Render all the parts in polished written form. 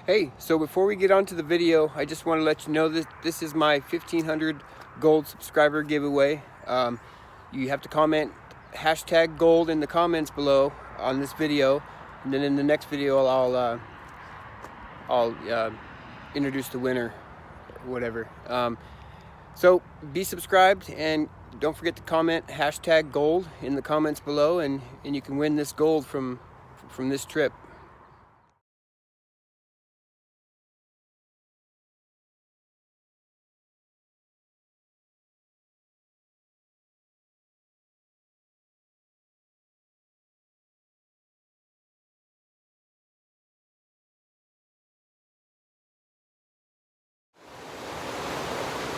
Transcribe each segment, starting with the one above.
Hey, so before we get on to the video, I just want to let you know that this is my 1,500 gold subscriber giveaway. You have to comment hashtag gold in the comments below on this video, and then in the next video I'll introduce the winner or whatever. So be subscribed and don't forget to comment hashtag gold in the comments below, and you can win this gold from this trip.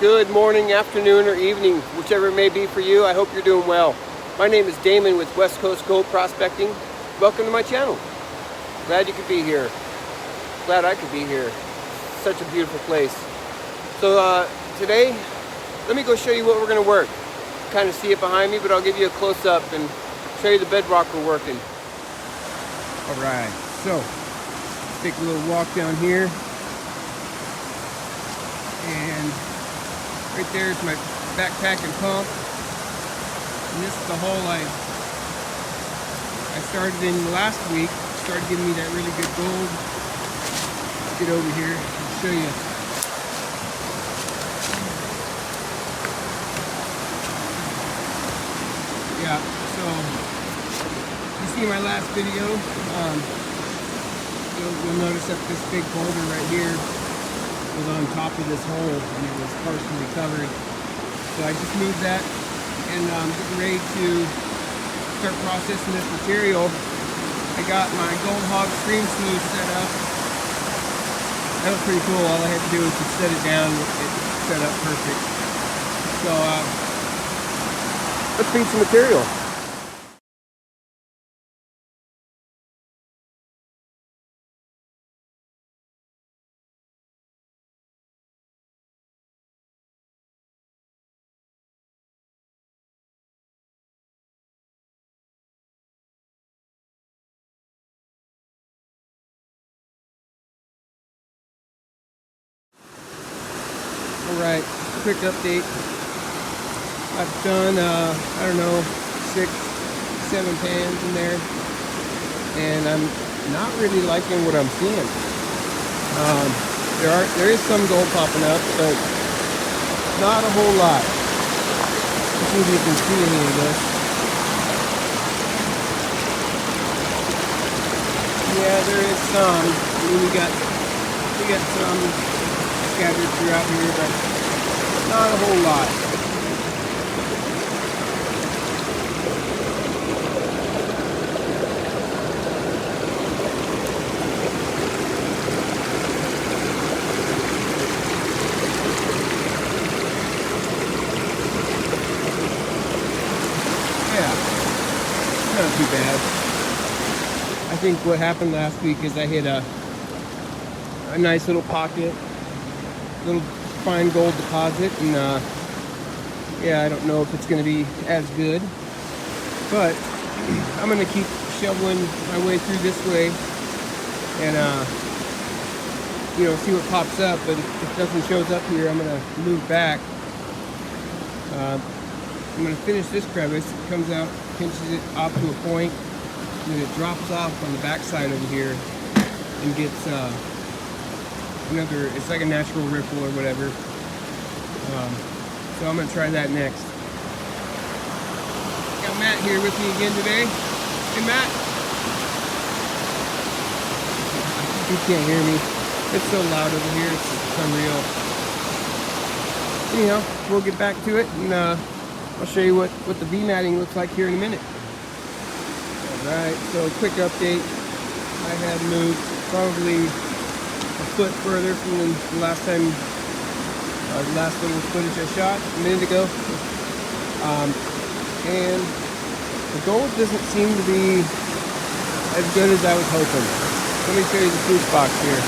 Good morning, afternoon, or evening, whichever it may be for you. I hope you're doing well. My name is Damon with West Coast Gold Prospecting. Welcome to my channel. Glad you could be here. Glad I could be here. Such a beautiful place. So today, let me go show you what we're going to work. Kind of see it behind me, but I'll give you a close-up and show you the bedrock we're working. All right, so take a little walk down here. And right there is my backpack and pump. And this is the hole I started in last week. Started giving me that really good gold. Let's get over here and show you. Yeah, so you see my last video, you'll notice that this big boulder right here was on top of this hole and it was partially covered. So I just moved that and I'm getting ready to start processing this material. I got my Gold Hog stream sluice set up. That was pretty cool. All I had to do was just set it down. It's set up perfect. So let's feed some material. Alright, quick update. I've done, I don't know, 6, 7 pans in there, and I'm not really liking what I'm seeing. There is some gold popping up, but not a whole lot. Let's see if you can see any of this. Yeah, there is some. I mean, we got some scattered throughout here, but not a whole lot. Yeah, not too bad. I think what happened last week is I hit a nice little pocket, little fine gold deposit, and yeah, I don't know if it's going to be as good, but I'm going to keep shoveling my way through this way and you know, see what pops up. But if nothing shows up here, I'm going to move back. I'm going to finish this crevice. It comes out, pinches it off to a point, and then it drops off on the back side over here and gets another, it's like a natural ripple or whatever. So I'm going to try that next. Got Matt here with me again today. Hey Matt. You can't hear me. It's so loud over here, it's unreal. Anyhow, we'll get back to it, and I'll show you what the V-matting looks like here in a minute. Alright, so quick update. I had moved probably a foot further from the last time, the last little footage I shot a minute ago. And the gold doesn't seem to be as good as I was hoping. Let me show you the sluice box here.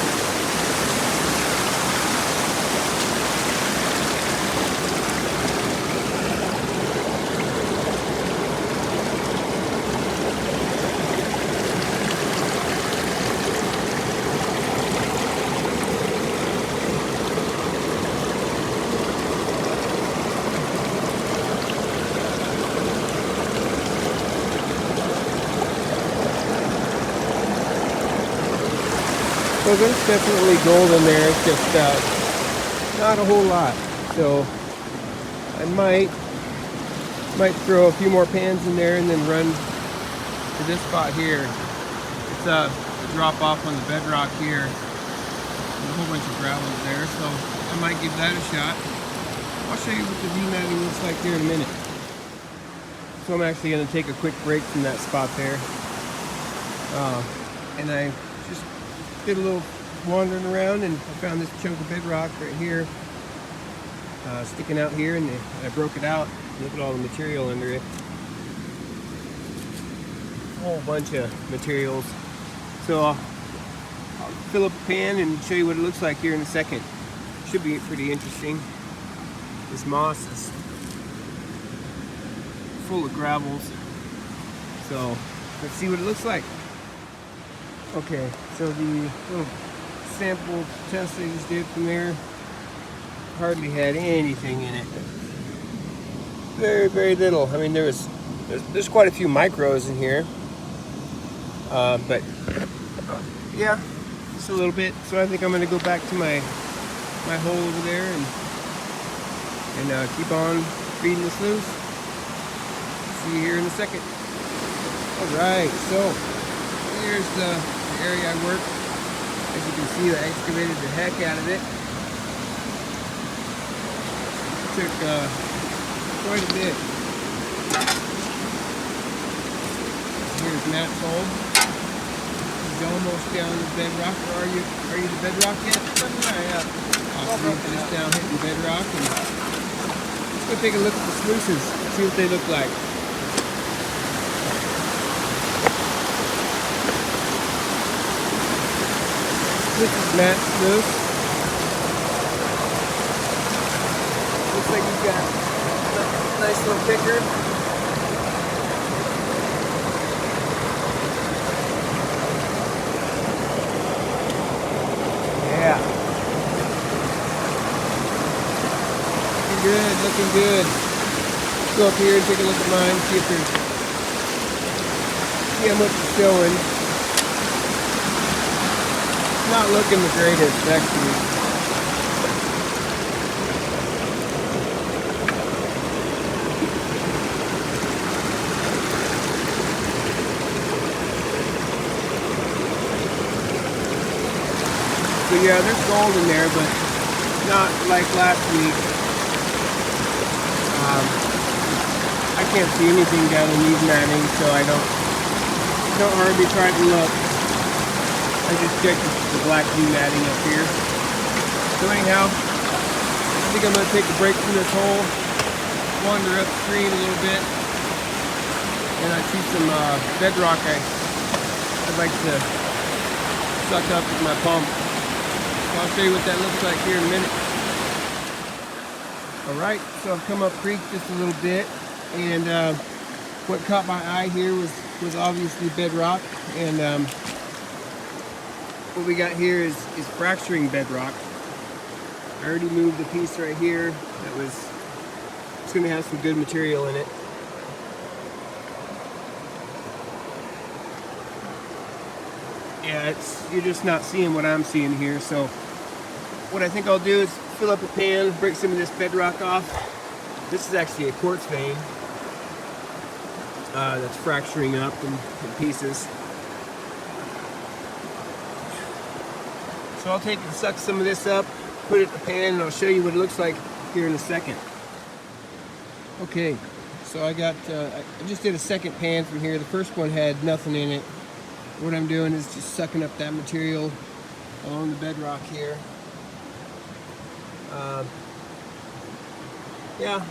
So there's definitely gold in there. It's just not a whole lot. So I might throw a few more pans in there and then run to this spot here. It's a drop off on the bedrock here. There's a whole bunch of gravel there, so I might give that a shot. I'll show you what the V-matting looks like here in a minute. So I'm actually going to take a quick break from that spot there. And I just did a little wandering around and I found this chunk of bedrock right here, sticking out here, and I broke it out. Look at all the material under it. A whole bunch of materials. So I'll fill up a pan and show you what it looks like here in a second. Should be pretty interesting. This moss is full of gravels. So let's see what it looks like. Okay, so the little sample test I just did from there hardly had anything in it. Very, very little. I mean, there's quite a few micros in here, but yeah, just a little bit. So I think I'm going to go back to my hole over there and keep on feeding the sluice. See you here in a second. All right, so here's the area I work. As you can see, I excavated the heck out of it. Took quite a bit. Here's Matt's hole. He's almost down to bedrock. Or are you to bedrock yet? Yeah. Awesome. Just down hitting bedrock. And let's go take a look at the sluices. See what they look like. This is Matt's sluice. Looks like he's got a nice little picker. Yeah. Looking good, looking good. Let's go up here and take a look at mine, see how much it's showing. Not looking the greatest, actually. So yeah, there's gold in there, but not like last week. I can't see anything down in these matting, so I don't hardly try to look. I just checked the black V-matting up here. So anyhow, I think I'm going to take a break from this hole, wander upstream a little bit, and I see some bedrock I'd like to suck up with my pump. So I'll show you what that looks like here in a minute. Alright, so I've come up creek just a little bit, and what caught my eye here was obviously bedrock, and what we got here is fracturing bedrock. I already moved the piece right here it's going to have some good material in it. Yeah, you're just not seeing what I'm seeing here. So what I think I'll do is fill up a pan, break some of this bedrock off. This is actually a quartz vein that's fracturing up in pieces. So I'll take and suck some of this up, put it in the pan, and I'll show you what it looks like here in a second. Okay, so I just did a second pan from here. The first one had nothing in it. What I'm doing is just sucking up that material along the bedrock here. Yeah,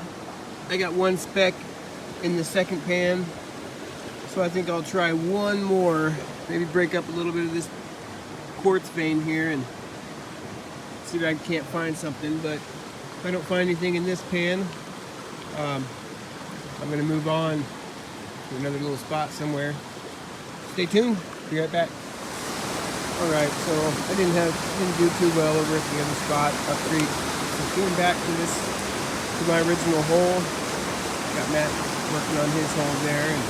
I got one speck in the second pan, so I think I'll try one more, maybe break up a little bit of this quartz vein here and see if I can't find something. But if I don't find anything in this pan, I'm going to move on to another little spot somewhere. Stay tuned, be right back. Alright, so I didn't do too well over at the other spot up creek. So going back to my original hole. Got Matt working on his hole there, and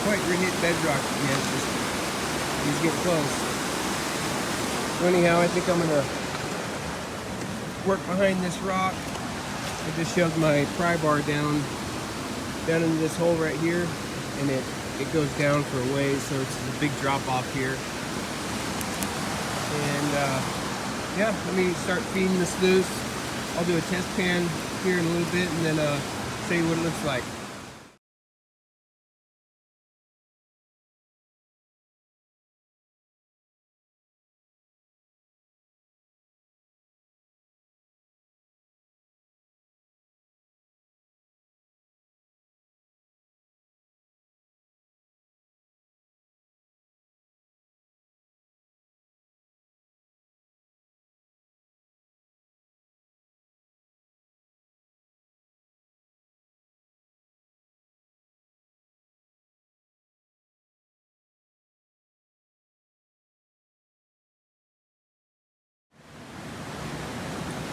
quite hit bedrock again. He's getting close. So anyhow, I think I'm gonna work behind this rock. I just shoved my pry bar down into this hole right here, and it goes down for a ways, so it's a big drop off here. And yeah, let me start feeding the sluice. I'll do a test pan here in a little bit, and then show you what it looks like.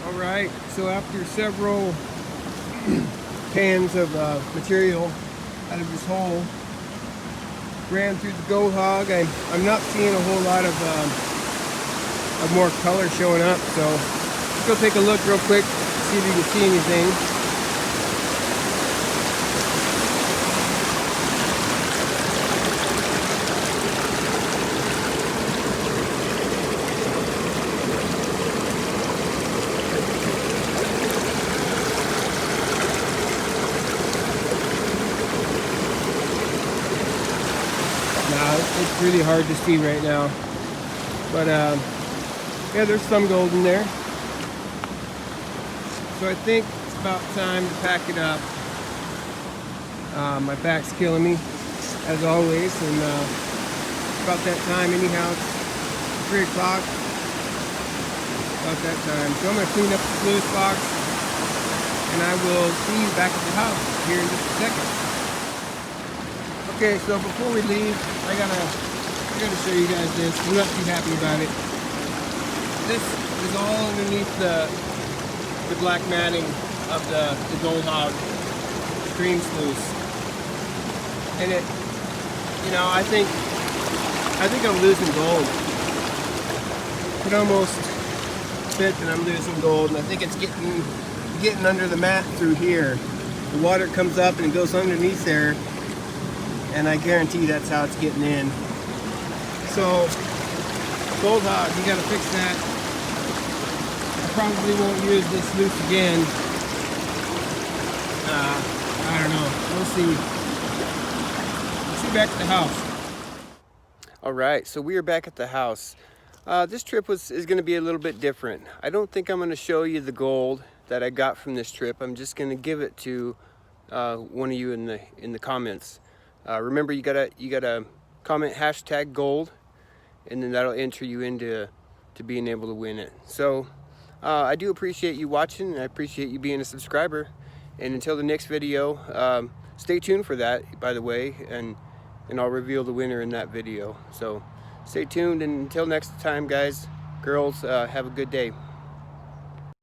Alright, so after several pans of material out of this hole, ran through the gold hog. I'm not seeing a whole lot of more color showing up, so let's go take a look real quick, see if you can see anything. It's really hard to see right now, but yeah, there's some gold in there. So I think it's about time to pack it up. My back's killing me, as always, and it's about that time anyhow. It's 3 o'clock, about that time. So I'm going to clean up the sluice box, and I will see you back at the house here in just a second. Okay, so before we leave, I gotta show you guys this. I'm not too happy about it. This is all underneath the black matting of the gold hog stream sluice, and it, you know, I think I'm losing gold. It almost fit that I'm losing gold, and I think it's getting under the mat through here. The water comes up and it goes underneath there. And I guarantee that's how it's getting in. So, gold hog, you gotta fix that. I probably won't use this sluice again. I don't know. We'll see. We'll see back at the house. All right, so we are back at the house. This trip is gonna be a little bit different. I don't think I'm gonna show you the gold that I got from this trip. I'm just gonna give it to one of you in the comments. Remember, you gotta comment #gold, and then that'll enter you into being able to win it. So I do appreciate you watching, and I appreciate you being a subscriber. And until the next video, stay tuned for that, by the way, and I'll reveal the winner in that video. So stay tuned, and until next time, guys, girls, have a good day.